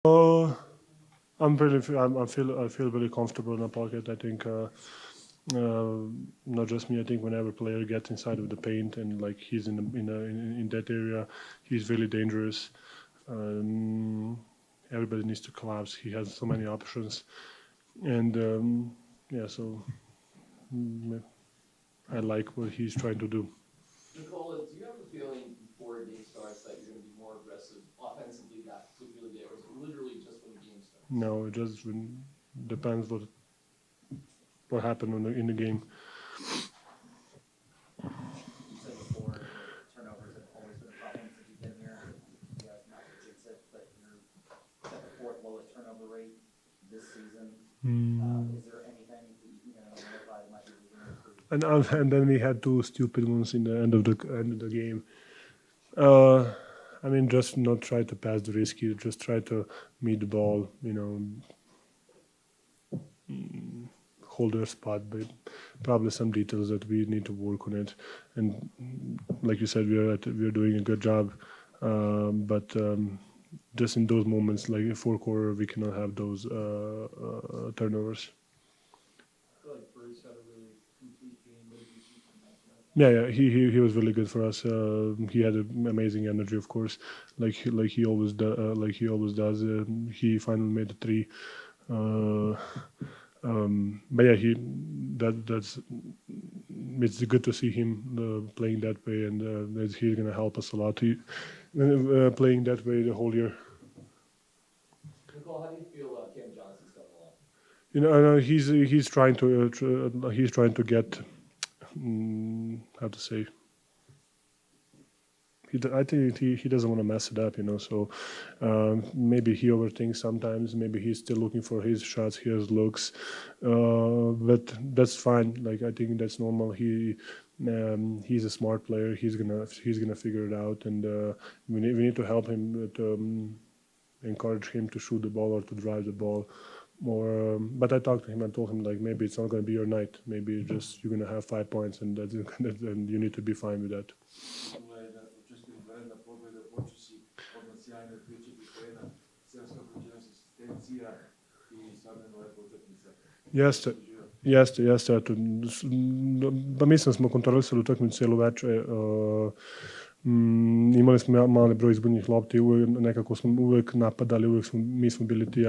Uh, I feel very comfortable in the pocket. I think not just me. I think whenever player gets inside of the paint and like he's in that area, he's really dangerous. Um, Everybody needs to collapse. He has so many options, and yeah, so mm, I like what he's trying to do. Nikola, do you have a feeling before a game starts that you're going to be more aggressive offensively that particular day, or is it literally just when the game starts? No, it just depends what happened in the game. You said before turnovers have always been a problem since you've been here. You guys not to jinx it, but you're at the fourth lowest turnover rate this season. Is there anything you can identify that might be leading to? And then we had two stupid ones in the end of the game. Uh, I mean, just not try to pass the risky. Just try to meet the ball. Hold their spot, but probably some details that we need to work on it. And like you said, we are doing a good job. But just in those moments, like in fourth quarter, we cannot have those turnovers. I feel like Bruce had a really complete game. What did you see from that tonight? Yeah, he was really good for us. He had an amazing energy, of course, like he always does. He finally made the three. Uh, but yeah, that's it's good to see him playing that way, and he's gonna help us a lot. Playing that way the whole year. Nicole, how do you feel Cam Johnson's coming along? I know he's trying to get how to say. I think he doesn't want to mess it up, So maybe he overthinks sometimes. Maybe he's still looking for his shots, his looks, but that's fine. Like I think that's normal. He's a smart player. He's gonna figure it out, and we need to help him to encourage him to shoot the ball or to drive the ball. Or, but I talked to him and told him like maybe it's not going to be your night. Maybe just you're going to have 5 points, and and you need to be fine with that. Učestvuje Brenda pogleda počusi odmah sjajne 3-4 poena, 700 asistencija i stvarno lepa utakmica. Jeste, jeste. Eto, pa mislim smo kontrolisali utakmicu cijelu večer. Imali smo mali broj izbornih lopti, nekako smo uvek napadali, mi smo bili ti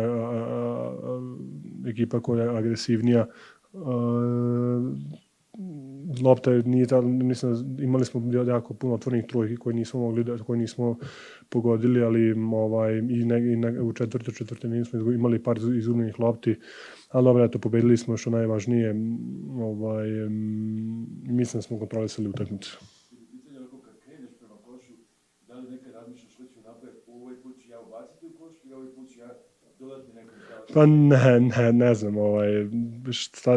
ekipa koja je agresivnija. Lopta nije mislim, imali smo jako puno otvornih trojki koje nismo pogodili, ali u četvrtini nismo imali par izgubljenih lopti, ali dobro, eto, pobedili smo, što najvažnije, mislim da smo kontrolisali utakmicu. Pitanje je kad kreneš prema košu, da li nekad razmišljaš što ću napraviti, ovaj put ću ja ubaciti u koš ili ovaj put ću ja dodati nekom staviti? Pa ne znam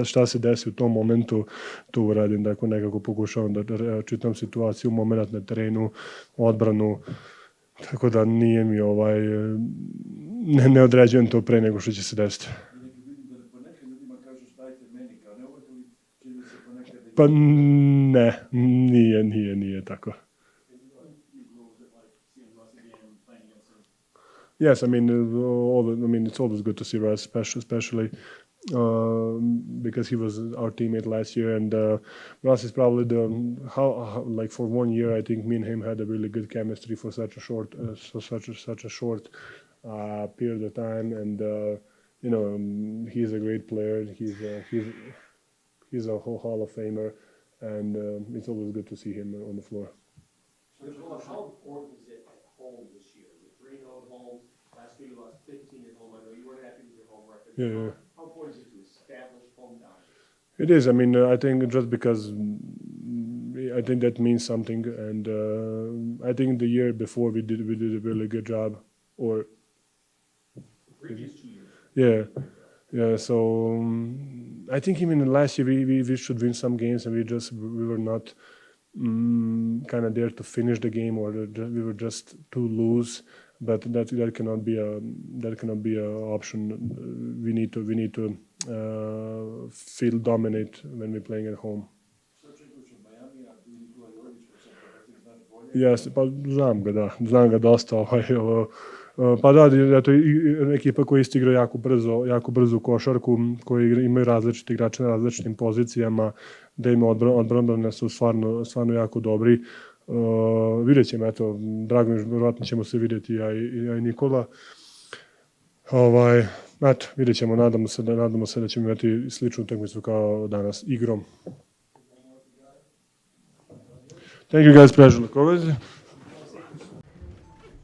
šta se desi u tom momentu, tu uradim, dakle nekako pokušavam da čitam situaciju, moment na terenu, odbranu, tako da nije mi ne određujem to pre nego što će se desiti. I nekad vidim da ponekad ljudima kažu dajte meni, kao ne uvek li čini se ponekad da... Pa ne, nije tako. Yes, I mean, it's always good to see Russ, especially because he was our teammate last year, and Russ is probably like for 1 year, I think me and him had a really good chemistry for such a short period of time, and he's a great player. He's a whole Hall of Famer, and it's always good to see him on the floor. Nikola, how important is it at home this year? You're 3-0 at home. Last year you lost 15 at home. I know you weren't happy with your home record. Yeah. How important is it to establish home dominance? It is. I mean, I think just because I think that means something, and I think the year before we did a really good job. Or The previous 2 years. yeah. So I think even last year we should win some games, and we were not kind of there to finish the game, or we were just too loose. But that cannot be a option. We need to feel dominate when we're playing at home. Što očekuješ od Majamija, tu je Nikola Jokić, pa sad znaš bolje? Jeste, pa znam ga dosta. Pa da, to je ekipa koja isto igra jako brzo košarku, koji imaju različite igrače na različitim pozicijama, da ima odbrambene su stvarno jako dobri. Vidjet ćemo, eto, drago mi, vjerojatno ćemo se vidjeti ja i Nikola. Eto, vidjet ćemo, nadamo se da ćemo imati sličnu utakmicu kao danas igrom. Thank you guys, pleasure.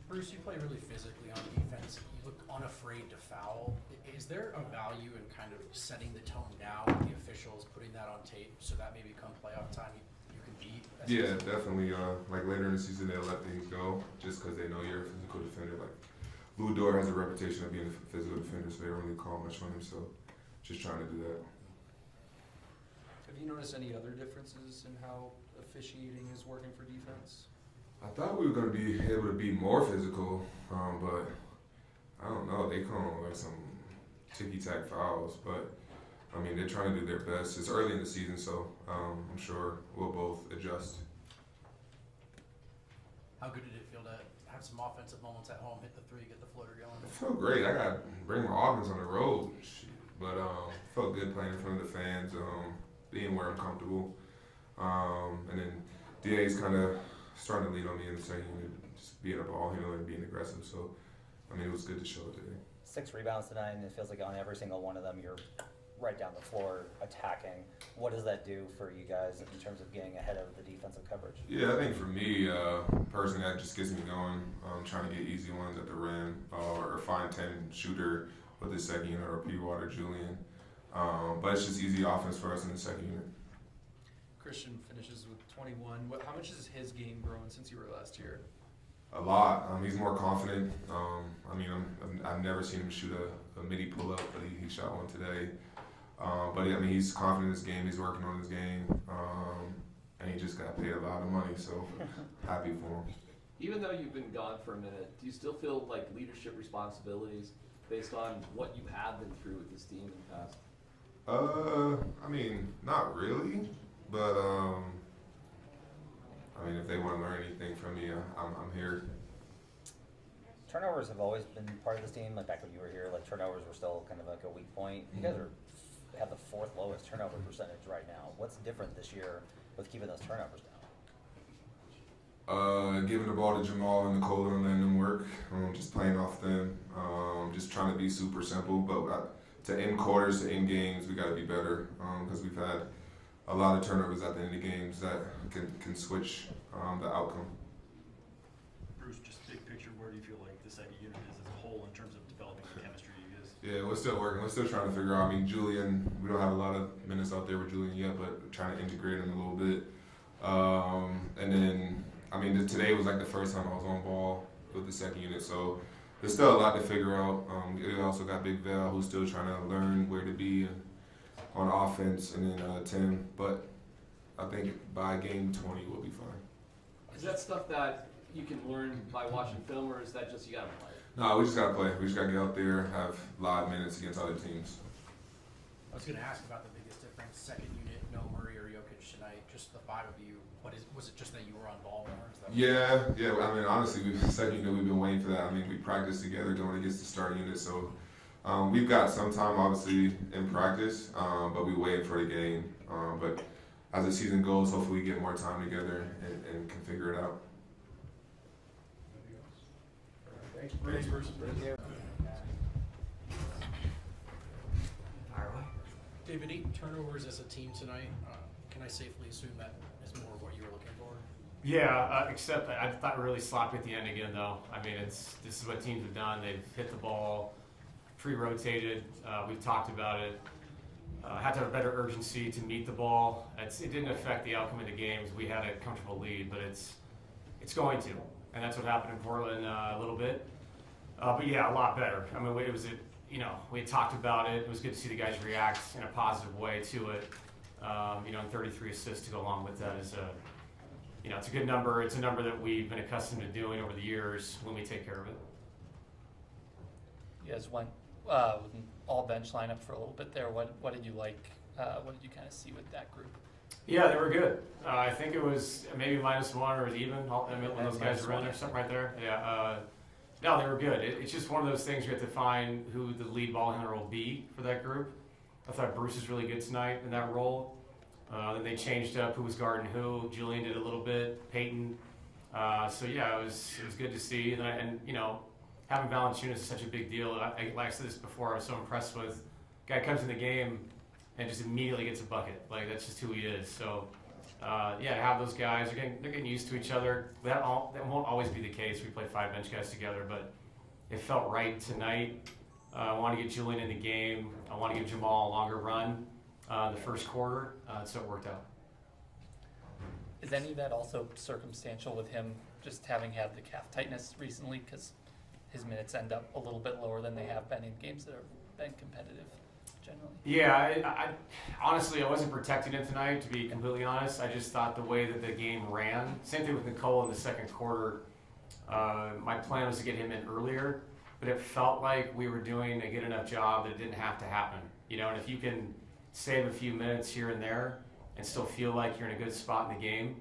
Bruce, you play really physically on defense. You look unafraid to foul. Is there a value in kind of setting the tone now with the officials, putting that on tape, so that maybe come playoff time you can beat? Yeah, definitely. Like later in the season, they'll let things go just because they know you're a physical defender. Like Lou Dort has a reputation of being a physical defender, so they don't really call much on him. So just trying to do that. Have you noticed any other differences in how officiating is working for defense? I thought we were going to be able to be more physical, but I don't know. They call like some ticky-tack fouls, but I mean, they're trying to do their best. It's early in the season, so I'm sure we'll both adjust. How good did it feel to have some offensive moments at home, hit the three, get the floater going? It felt great. I got to bring my offense on the road, but felt good playing in front of the fans, being where I'm comfortable. And then DA's kind of starting to lead on me in the second unit, just being a ball handler and being aggressive. So, I mean, it was good to show it today. 6 rebounds tonight, and it feels like on every single one of them, you're right down the floor attacking. What does that do for you guys in terms of getting ahead of the defensive coverage? Yeah, I think for me, personally, that just gets me going. Trying to get easy ones at the rim or find 10 shooter with the second unit or P-Water, Julian. But it's just easy offense for us in the second unit. Christian finishes with 21. How much has his game grown since you were last year? A lot. He's more confident. I mean, I've never seen him shoot a midi pull-up, but he shot one today. But I mean, he's confident in his game. He's working on his game, and he just got paid a lot of money. So happy for him. Even though you've been gone for a minute, do you still feel like leadership responsibilities based on what you have been through with this team in the past? I mean, not really, but I mean, if they want to learn anything from me, I'm here. Turnovers have always been part of this team. Like back when you were here, like turnovers were still kind of like a weak point. You guys have the 4th lowest turnover percentage right now. What's different this year with keeping those turnovers down? Giving the ball to Jamal and Nikola and letting them work. Just playing off them. Just trying to be super simple. But to end quarters, to end games, we got to be better because we've had a lot of turnovers at the end of games that can switch the outcome. Bruce, just big picture, where do you feel like the second unit is as a whole in terms of developing the chemistry you guys? Yeah, we're still working. We're still trying to figure out. I mean, Julian, we don't have a lot of minutes out there with Julian yet, but trying to integrate him a little bit. And then, I mean, today was like the first time I was on ball with the second unit, so there's still a lot to figure out. We also got Big Val, who's still trying to learn where to be on offense, and then Tim. But I think by game 20, we'll be fine. Is that stuff that you can learn by watching film, or is that just you gotta play? No, we just gotta play. We just gotta get out there, have live minutes against other teams. I was going to ask about the biggest difference, second unit, no Murray or Jokić tonight, just the 5 of you. Was it just that you were on ball more? Yeah. I mean, honestly, second unit, we've been waiting for that. I mean, we practiced together going against the starting unit, so we've got some time, obviously, in practice, but we waiting for the game. But as the season goes, hopefully we get more time together and can figure it out. Thanks, Bruce. David, 8 turnovers as a team tonight. Can I safely assume that is more what you were looking for? Yeah, except I thought really sloppy at the end again, though. I mean, this is what teams have done. They've hit the ball, pre-rotated. We've talked about it. Had to have a better urgency to meet the ball. It didn't affect the outcome of the games. We had a comfortable lead, but it's going to, and that's what happened in Portland a little bit. But yeah, a lot better. I mean, it was we had talked about it. It was good to see the guys react in a positive way to it. And 33 assists to go along with that is it's a good number. It's a number that we've been accustomed to doing over the years when we take care of it. You guys went with an all bench lineup for a little bit there. What did you like? What did you kind of see with that group? Yeah, they were good. I think it was maybe -1 or it was even. When those guys were in there, something right there. Yeah. No, they were good. It's just one of those things you have to find who the lead ball handler will be for that group. I thought Bruce was really good tonight in that role. Then they changed up who was guarding who. Julian did a little bit. Peyton. So yeah, it was good to see. And you know, having Valanciunas is such a big deal. Like I said this before, I was so impressed with. Guy comes in the game and just immediately gets a bucket. Like that's just who he is. So yeah, to have those guys, they're getting used to each other. That won't always be the case. We played 5 bench guys together, but it felt right tonight. I want to get Julian in the game. I want to give Jamal a longer run the first quarter, so it worked out. Is any of that also circumstantial with him just having had the calf tightness recently? Because his minutes end up a little bit lower than they have been in games that have been competitive generally. Yeah, I honestly, I wasn't protecting him tonight, to be completely honest. I just thought the way that the game ran, same thing with Nikola in the second quarter, my plan was to get him in earlier, but it felt like we were doing a good enough job that it didn't have to happen. You know, and if you can save a few minutes here and there and still feel like you're in a good spot in the game,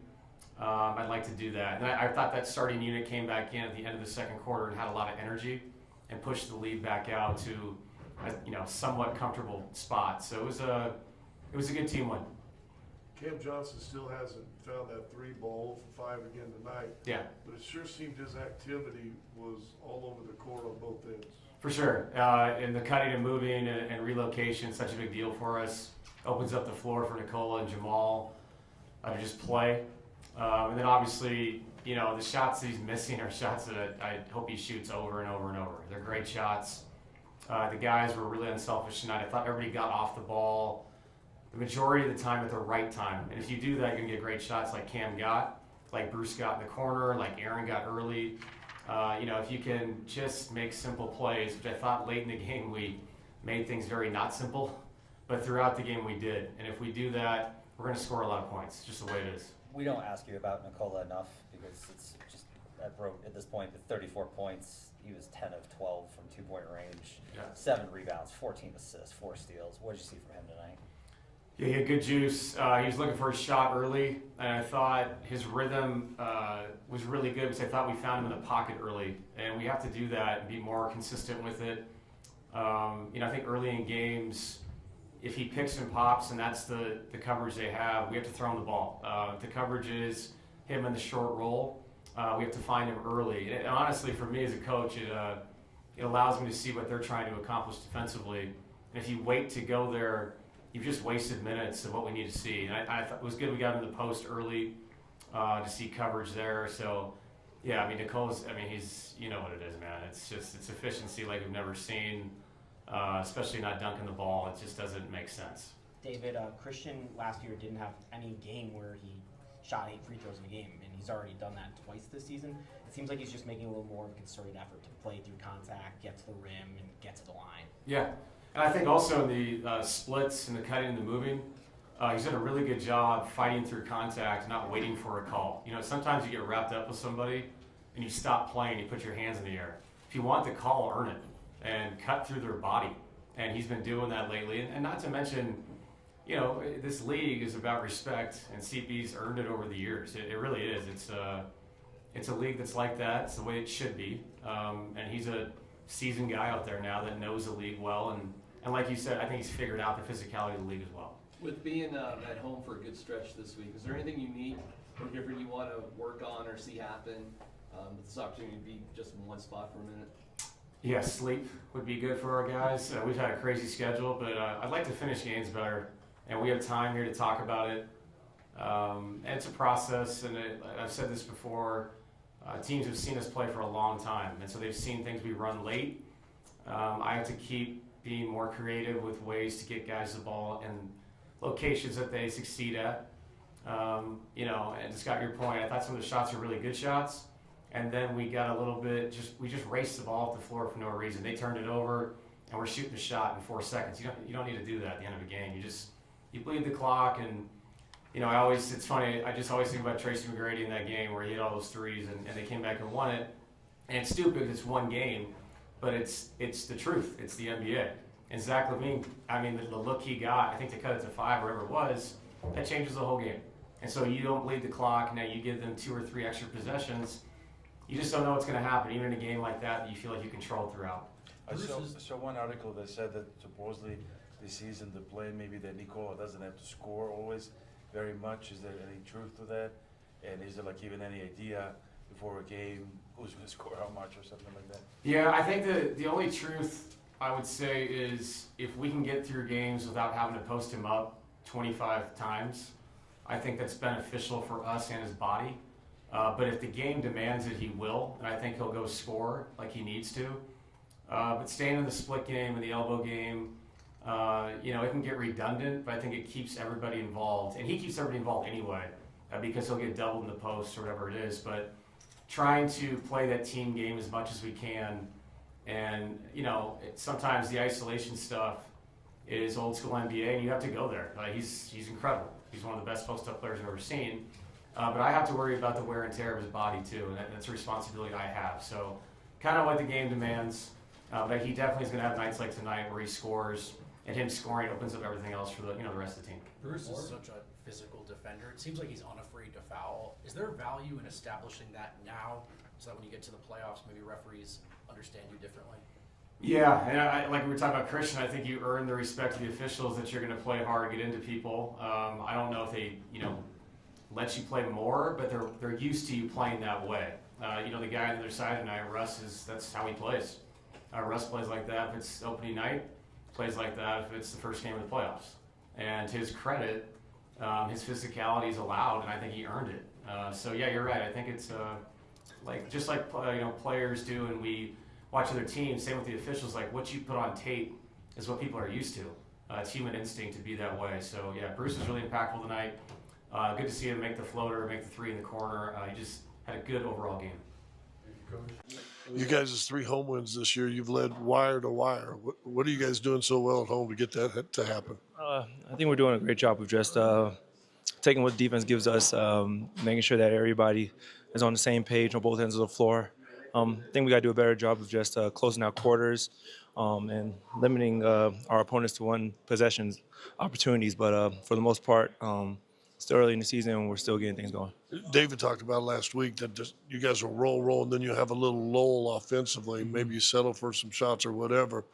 I'd like to do that. And I thought that starting unit came back in at the end of the second quarter and had a lot of energy and pushed the lead back out to a somewhat comfortable spot. So it was a good team win. Cam Johnson still hasn't found that 3 ball for 5 again tonight. Yeah. But it sure seemed his activity was all over the court on both ends. For sure. And the cutting and moving and relocation is such a big deal for us. Opens up the floor for Nikola and Jamal to just play. And then obviously, the shots that he's missing are shots that I hope he shoots over and over and over. They're great shots. The guys were really unselfish tonight. I thought everybody got off the ball the majority of the time at the right time. And if you do that, you're going to get great shots like Cam got, like Bruce got in the corner, like Aaron got early. If you can just make simple plays, which I thought late in the game we made things very not simple, but throughout the game we did. And if we do that, we're going to score a lot of points, just the way it is. We don't ask you about Nikola enough because it's just at this point the 34 points. He was 10 of 12 from 2-point range, Yeah. 7 rebounds, 14 assists, 4 steals. What did you see from him tonight? Yeah, he had good juice. He was looking for a shot early, and I thought his rhythm was really good because I thought we found him in the pocket early, and we have to do that and be more consistent with it. I think early in games, if he picks and pops and that's the coverage they have, we have to throw him the ball. If the coverage is him in the short roll, we have to find him early. And honestly, for me as a coach, it allows me to see what they're trying to accomplish defensively. And if you wait to go there, you've just wasted minutes of what we need to see. And I thought it was good we got him in the post early to see coverage there. So, yeah, Nicola's, he's, you know what it is, man. It's efficiency like we've never seen, especially not dunking the ball. It just doesn't make sense. David, Christian last year didn't have any game where he shot 8 free throws in a game, and he's already done that twice this season. It seems like he's just making a little more of a concerted effort to play through contact, get to the rim, and get to the line. Yeah. And I think also in the splits and the cutting and the moving, he's done a really good job fighting through contact, not waiting for a call. Sometimes you get wrapped up with somebody and you stop playing, you put your hands in the air. If you want the call, earn it and cut through their body. And he's been doing that lately. And not to mention, this league is about respect, and CP's earned it over the years. It really is. It's a league that's like that. It's the way it should be. And he's a seasoned guy out there now that knows the league well. And like you said, I think he's figured out the physicality of the league as well. With being at home for a good stretch this week, is there anything unique or different you want to work on or see happen with this opportunity to be just in one spot for a minute? Yeah, sleep would be good for our guys. We've had a crazy schedule, but I'd like to finish games better. And we have time here to talk about it. And it's a process, and I've said this before, teams have seen us play for a long time, and so they've seen things we run late. I have to keep being more creative with ways to get guys the ball in locations that they succeed at. And to Scott, your point, I thought some of the shots were really good shots, and then we got a little bit, we just raced the ball off the floor for no reason. They turned it over, and we're shooting the shot in 4 seconds. You don't need to do that at the end of a game. You bleed the clock, and it's funny, I just always think about Tracy McGrady in that game where he hit all those threes and they came back and won it. And it's stupid because it's one game, but it's the truth. It's the NBA. And Zach LaVine, the look he got, I think to cut it to 5, whatever it was, that changes the whole game. And so you don't bleed the clock. Now you give them 2 or 3 extra possessions, you just don't know what's going to happen, even in a game like that you feel like you control throughout. I saw one article that said that supposedly this season the play maybe that Nikola doesn't have to score always very much. Is there any truth to that? And is there like even any idea before a game who's going to score how much or something like that? Yeah, I think the only truth I would say is if we can get through games without having to post him up 25 times, I think that's beneficial for us and his body. But if the game demands it, he will, and I think he'll go score like he needs to. But staying in the split game and the elbow game, it can get redundant, but I think it keeps everybody involved. And he keeps everybody involved anyway, because he'll get doubled in the post or whatever it is. But trying to play that team game as much as we can, and sometimes the isolation stuff is old school NBA, and you have to go there. He's incredible. He's one of the best post-up players I've ever seen. But I have to worry about the wear and tear of his body too, and that's a responsibility I have. So kind of what the game demands. But he definitely is going to have nights like tonight where he scores, and him scoring opens up everything else for the rest of the team. Bruce is such a physical defender. It seems like he's unafraid to foul. Is there value in establishing that now, so that when you get to the playoffs, maybe referees understand you differently? Yeah, and like we were talking about Christian, I think you earn the respect of the officials that you're going to play hard, get into people. I don't know if they, let you play more, but they're used to you playing that way. The guy on the other side tonight, Russ, that's how he plays. Russ plays like that if it's opening night, plays like that if it's the first game of the playoffs. And to his credit, his physicality is allowed, and I think he earned it. So yeah, you're right. I think it's just like players do, and we watch other teams. Same with the officials. Like what you put on tape is what people are used to. It's human instinct to be that way. So yeah, Bruce was really impactful tonight. Good to see him make the floater, make the three in the corner. He just had a good overall game. You guys' 3 home wins this year. You've led wire to wire. What are you guys doing so well at home to get that to happen? I think we're doing a great job of just taking what defense gives us, making sure that everybody is on the same page on both ends of the floor. I think we got to do a better job of just closing out quarters and limiting our opponents to one possession opportunities. But for the most part, still early in the season, and we're still getting things going. David talked about last week that just, you guys will roll, and then you have a little lull offensively. Maybe you settle for some shots or whatever.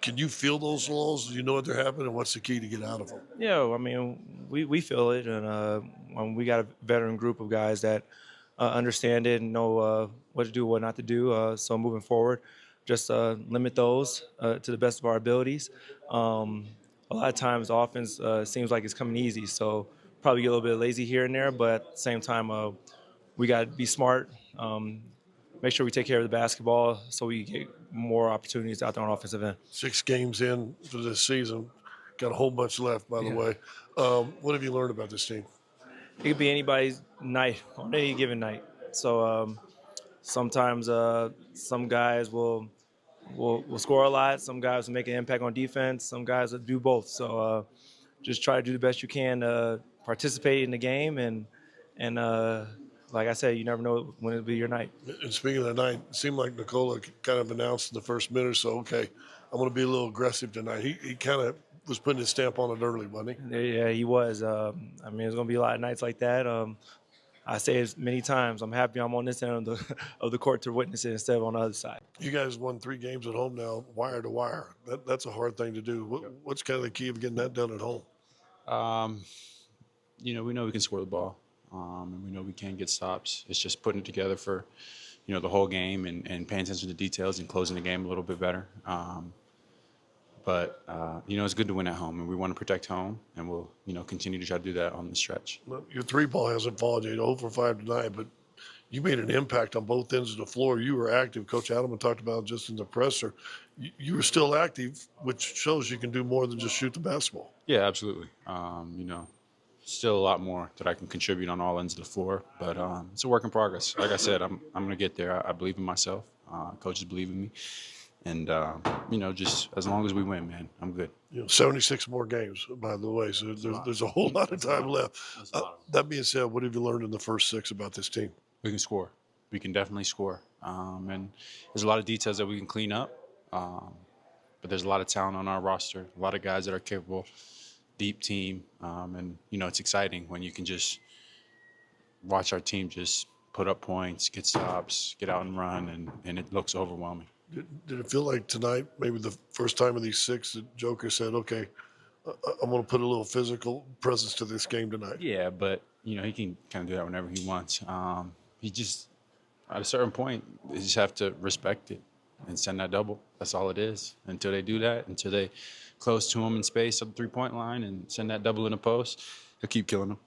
Can you feel those lulls? Do you know what they're happening? What's the key to get out of them? Yeah, I mean, we feel it, and we got a veteran group of guys that understand it and know what to do, what not to do. So moving forward, just limit those to the best of our abilities. A lot of times, the offense seems like it's coming easy, so probably get a little bit lazy here and there. But at the same time, we got to be smart. Make sure we take care of the basketball so we get more opportunities out there on offensive end. 6 games in for this season. Got a whole bunch left, by the way. What have you learned about this team? It could be anybody's night on any given night. So sometimes some guys will score a lot. Some guys will make an impact on defense. Some guys will do both. So just try to do the best you can to participate in the game. And like I said, you never know when it'll be your night. And speaking of the night, it seemed like Nikola kind of announced in the first minute or so, okay, I'm going to be a little aggressive tonight. He kind of was putting his stamp on it early, wasn't he? Yeah, he was. I mean, there's going to be a lot of nights like that. I say it many times, I'm happy I'm on this end of the court to witness it instead of on the other side. You guys won 3 games at home now, wire to wire. That's a hard thing to do. What's kind of the key of getting that done at home? We know we can score the ball, and we know we can get stops. It's just putting it together for, the whole game and paying attention to details and closing the game a little bit better. But it's good to win at home, and we want to protect home, and we'll, continue to try to do that on the stretch. Your 3 ball hasn't fallen yet, 0 for 5 tonight, but you made an impact on both ends of the floor. You were active. Coach Adelman talked about just in the presser. You were still active, which shows you can do more than just shoot the basketball. Yeah, absolutely. Still a lot more that I can contribute on all ends of the floor, but it's a work in progress. Like I said, I'm going to get there. I believe in myself. Coaches believe in me. And, just as long as we win, man, I'm good. 76 more games, by the way, so there's a whole lot of time left. That being said, what have you learned in the first 6 about this team? We can score. We can definitely score. And there's a lot of details that we can clean up. But there's a lot of talent on our roster, a lot of guys that are capable, deep team. And, it's exciting when you can just watch our team just put up points, get stops, get out and run, and it looks overwhelming. Did it feel like tonight, maybe the first time of these 6, that Joker said, okay, I'm going to put a little physical presence to this game tonight? Yeah, but, he can kind of do that whenever he wants. He just, at a certain point, they just have to respect it and send that double. That's all it is. Until they do that, until they close to him in space at the 3-point line and send that double in the post, he'll keep killing them.